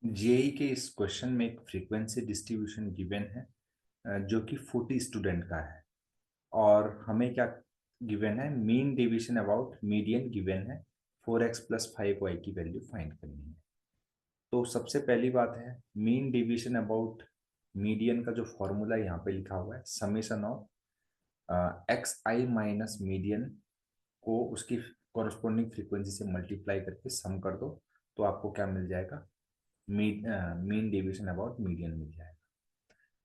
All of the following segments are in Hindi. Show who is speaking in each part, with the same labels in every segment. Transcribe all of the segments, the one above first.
Speaker 1: जेई के इस क्वेश्चन में एक फ्रीक्वेंसी डिस्ट्रीब्यूशन गिवन है जो कि 40 स्टूडेंट का है। और हमें क्या गिवन है, mean deviation about median given है, 4x प्लस 5y की वैल्यू फाइंड करनी है। तो सबसे पहली बात है, मीन डेविएशन अबाउट मीडियन का जो फॉर्मूला यहाँ पे लिखा हुआ है, summation of x i minus median को उसकी कॉरस्पॉन्डिंग फ्रीक्वेंसी से मल्टीप्लाई करके सम कर दो, तो आपको क्या मिल जाएगा, मीन डेविएशन अबाउट मीडियन मिल जाएगा।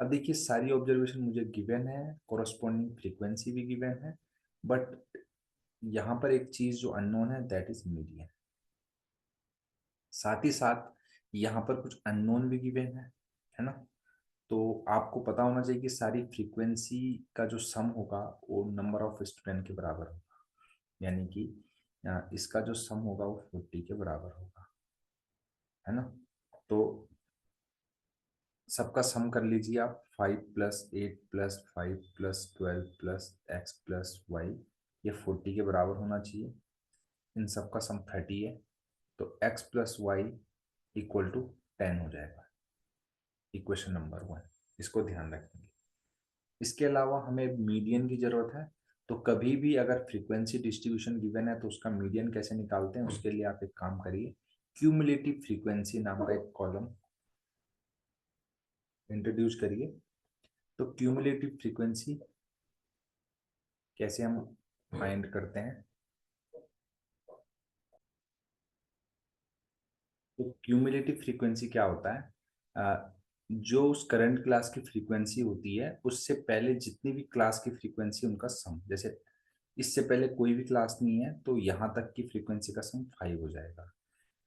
Speaker 1: अब देखिए, सारी ऑब्जर्वेशन मुझे गिवन है, कोरस्पॉन्डिंग फ्रीक्वेंसी भी गिवन है, बट यहाँ पर एक चीज जो अननोन है, दैट इज मीडियन। साथ ही साथ यहाँ पर कुछ अननोन भी गिवन है ना। तो आपको पता होना चाहिए कि सारी फ्रीक्वेंसी का जो सम होगा वो नंबर ऑफ स्टूडेंट के बराबर होगा, यानी कि इसका जो सम होगा वो 40 के बराबर होगा, है ना। तो सबका सम कर लीजिए आप, 5+8+5+12+x+y, ये 40 के बराबर होना चाहिए। इन सबका सम 30 है, तो x+y इक्वल टू 10 हो जाएगा। इक्वेशन नंबर 1, इसको ध्यान रखेंगे। इसके अलावा हमें मीडियन की जरूरत है। तो कभी भी अगर फ्रीक्वेंसी डिस्ट्रीब्यूशन गिवन है तो उसका मीडियन कैसे निकालते हैं, उसके लिए आप एक काम करिए, क्यूमुलेटिव फ्रीक्वेंसी नाम का एक कॉलम इंट्रोड्यूस करिए। तो क्यूमुलेटिव फ्रीक्वेंसी कैसे हम फाइंड करते हैं, तो क्यूमुलेटिव फ्रीक्वेंसी क्या होता है, जो उस करंट क्लास की फ्रीक्वेंसी होती है उससे पहले जितनी भी क्लास की फ्रीक्वेंसी उनका सम, जैसे इससे पहले कोई भी क्लास नहीं है तो यहाँ तक की फ्रीक्वेंसी का सम 5 हो जाएगा।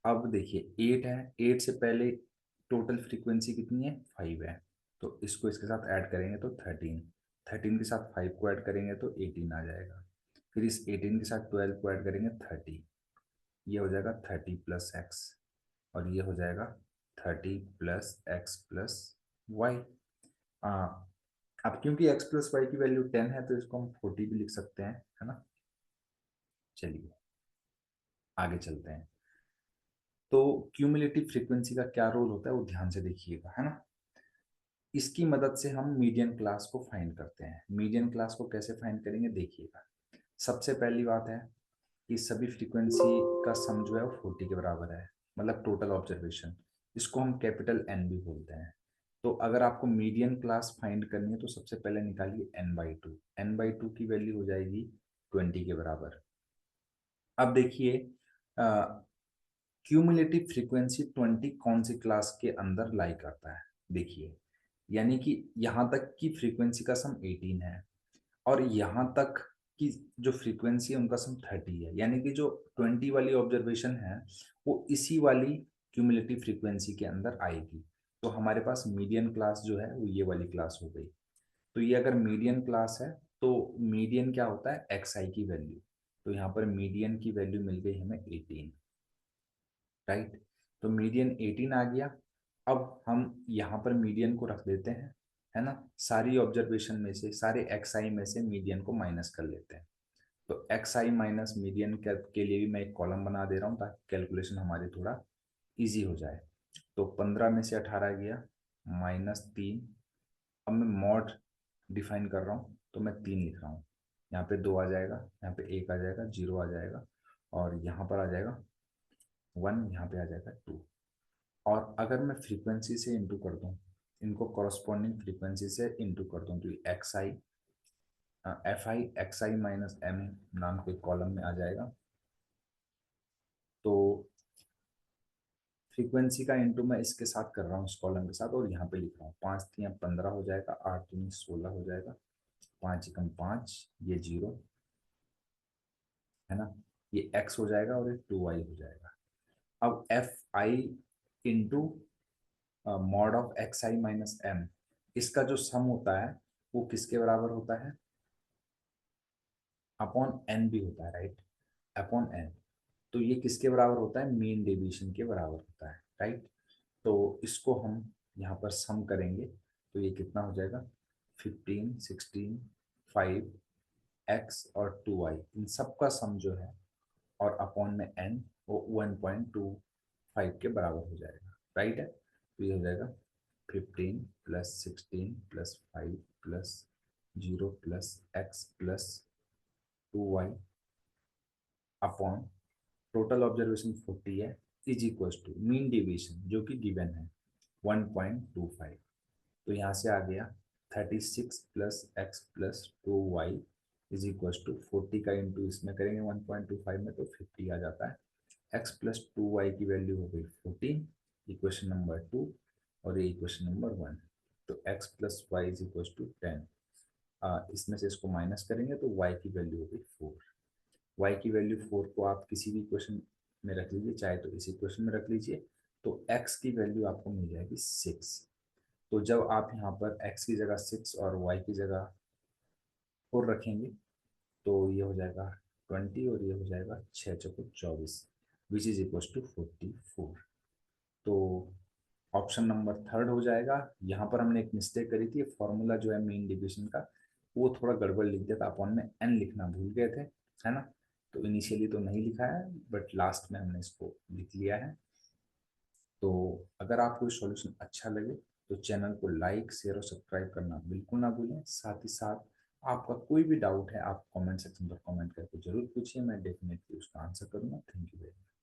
Speaker 1: अब देखिए 8 है, 8 से पहले टोटल फ्रीक्वेंसी कितनी है, 5 है, तो इसको इसके साथ ऐड करेंगे तो 13, 13 के साथ 5 को ऐड करेंगे तो 18 आ जाएगा। फिर इस 18 के साथ 12 को ऐड करेंगे 30, ये हो जाएगा 30 प्लस एक्स, और ये हो जाएगा 30 प्लस एक्स प्लस वाई। अब क्योंकि x प्लस वाई की वैल्यू 10 है तो इसको हम 40 भी लिख सकते हैं, है ना। चलिए आगे चलते हैं। तो क्यूमुलेटिव फ्रीक्वेंसी का क्या रोल होता है वो ध्यान से देखिएगा, है ना। इसकी मदद से हम मीडियन क्लास को फाइंड करते हैं। मीडियन क्लास को कैसे फाइंड करेंगे देखिएगा। सबसे पहली बात है कि सभी फ्रीक्वेंसी का सम जो है वो 40 के बराबर है, मतलब टोटल ऑब्जर्वेशन। इसको हम कैपिटल एन भी बोलते हैं। तो अगर आपको मीडियन क्लास फाइंड करनी है तो सबसे पहले निकालिए n/2, n/2 की वैल्यू हो जाएगी 20 के बराबर। अब देखिए क्यूमुलेटिव फ्रीक्वेंसी 20 कौन सी क्लास के अंदर लाई करता है, देखिए, यानी कि यहाँ तक की फ्रीक्वेंसी का सम 18 है, और यहाँ तक की जो फ्रीक्वेंसी है उनका सम 30 है, यानी कि जो 20 वाली ऑब्जर्वेशन है वो इसी वाली क्यूमुलेटिव फ्रीक्वेंसी के अंदर आएगी। तो हमारे पास मीडियन क्लास जो है वो ये वाली क्लास हो गई। तो ये अगर मीडियन क्लास है तो मीडियन क्या होता है, एक्स आई की वैल्यू। तो यहाँ पर मीडियन की वैल्यू मिल गई हमें 18, राइट। तो मीडियन 18 आ गया। अब हम यहाँ पर मीडियन को रख देते हैं, है ना। सारी ऑब्जर्वेशन में से, सारे एक्स आई में से मीडियन को माइनस कर लेते हैं। तो एक्स आई माइनस मीडियन के लिए भी मैं एक कॉलम बना दे रहा हूँ ताकि कैलकुलेशन हमारी थोड़ा इजी हो जाए। तो 15 में से 18 गया, -3। अब मैं मॉड डिफाइन कर रहा हूँ तो मैं 3 लिख रहा हूँ। यहाँ पे 2 आ जाएगा, यहाँ पे 1 आ जाएगा, 0 आ जाएगा, और यहाँ पर आ जाएगा 1, यहाँ पे आ जाएगा 2। और अगर मैं फ्रीक्वेंसी से इंटू कर दूं, इनको कॉरस्पॉन्डिंग फ्रीक्वेंसी से इंटू कर दूं, तो x i f i x i minus m नाम के कॉलम में आ जाएगा। तो फ्रीक्वेंसी का इंटू मैं इसके साथ कर रहा हूँ, इस कॉलम के साथ, और यहाँ पे लिख रहा हूँ 5×3 = 15 हो जाएगा, 8×3 = 16 हो जाएगा, 5×1 ये 0, है ना। ये x हो जाएगा और ये 2y हो जाएगा। अब f i into mod of x i minus m, इसका जो सम होता है वो किसके बराबर होता है, अपॉन एन भी होता है, राइट, अपॉन एन। तो ये किसके बराबर होता है, मीन डेविएशन के बराबर होता है, राइट। तो इसको हम यहाँ पर सम करेंगे तो ये कितना हो जाएगा, 15, 16, 5, x और 2y, इन सब का सम जो है और अपॉन में n, वो 1.25 के बराबर हो जाएगा, राइट है। तो ये हो जाएगा 15 plus 16 plus 5 plus 0 plus x plus 2y upon total observation 40 है is equal to mean deviation जो कि गिवन है 1.25। तो यहाँ से आ गया 36 plus x plus 2y is equal to 40 का इंटू इसमें करेंगे 1.25 में तो 50 आ जाता है। एक्स प्लस 2y की वैल्यू हो गई 14, इक्वेशन नंबर 2, और ये इक्वेशन नंबर 1। तो x plus y is equal to 10, इसमें से इसको माइनस करेंगे तो y की वैल्यू हो गई 4। y की वैल्यू 4 को आप किसी भी इक्वेशन में रख लीजिए, चाहे तो इस इक्वेशन में रख लीजिए, तो x की वैल्यू आपको मिल जाएगी 6। तो जब आप यहाँ पर x की जगह 6 और y की जगह 4 रखेंगे तो ये हो जाएगा 20 और ये हो जाएगा 6 चौको 24 विच इज इक्वल टू 44। तो ऑप्शन नंबर थर्ड हो जाएगा। यहाँ पर हमने एक मिस्टेक करी थी, फॉर्मूला जो है मेन डिवीजन का वो थोड़ा गड़बड़ लिख दिया था, अपॉन में n लिखना भूल गए थे, है ना। तो इनिशियली तो नहीं लिखा है बट लास्ट में हमने इसको लिख लिया है। तो अगर आपको सॉल्यूशन अच्छा लगे तो चैनल को लाइक शेयर और सब्सक्राइब करना बिल्कुल ना भूलें। साथ ही साथ आपका कोई भी डाउट है आप कमेंट सेक्शन पर कमेंट करके जरूर पूछिए, मैं डेफिनेटली उसका आंसर करूंगा। Thank you very much.